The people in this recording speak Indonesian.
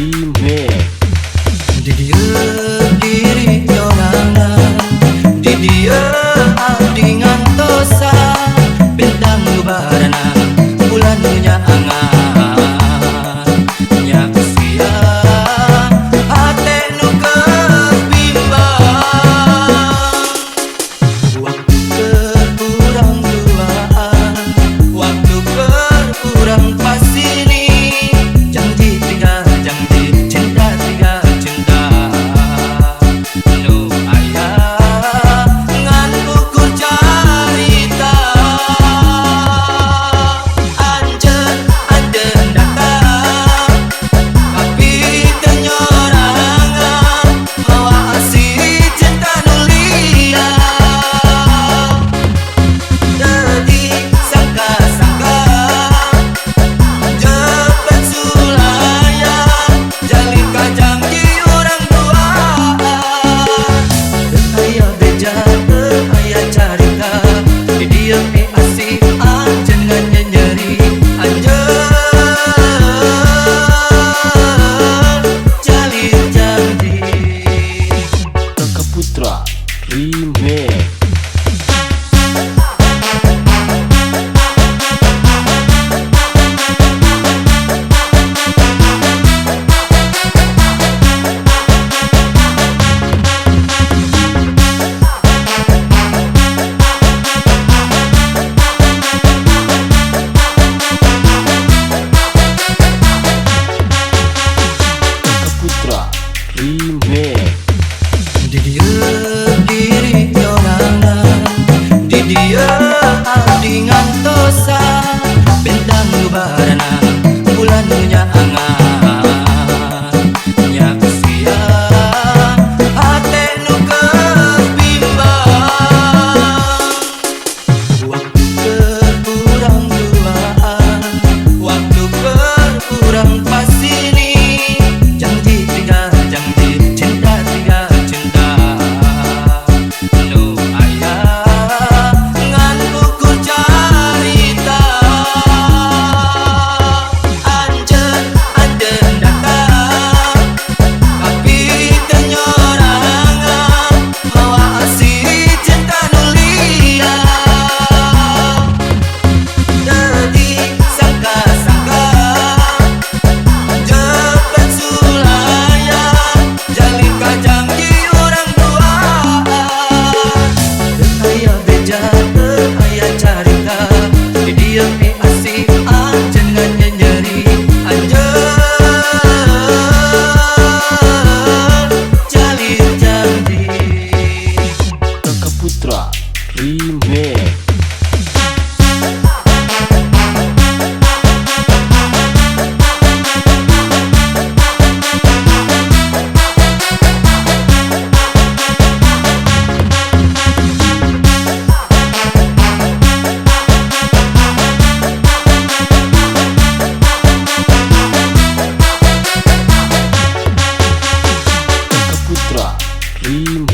Remix. Di dia diri nyorangan, di dia abdi ngantosa, bintang nubarana bulan nya angan nya usia ate nu kebimbang. Waktu berkurang duaan, waktu berkurang pas ini, janji tinggal janji, cinta tinggal cinta. Nu ayah ngan ukur carita, anjeun adeun datang tapi teu nyorangan, mawa asih cinta nu liar. Jadi sangka-sangka jepet sulayan, jalin ka janji urang duaan. Teu aya beja, teu aya carita, di dieu pi asih anjeun ngan nyenyeri, anjeun jalin janji. Kakak Putra Remix. Kakak Putra Remix. Di dia diri nyorangan, di dia abdi ngantosa, bintang nubarana bulan nya angan nya usia ate nu kebimbang. Waktu berkurang duaan, waktu berkurang pas ini, janji tinggal janji, cinta tinggal cinta. Nu ayah ngan ukur carita, anjeun adeun datang tapi teu nyorangan, mawa asih cinta nu liar. Jadi sangka-sangka jepet sulayan, jalin ka janji urang duaan. Teu aya beja, teu aya carita, di dieu pi asih anjeun ngan nyenyeri, anjeun jalin janji. Kakak Putra Remix. Kakak Putra Remix.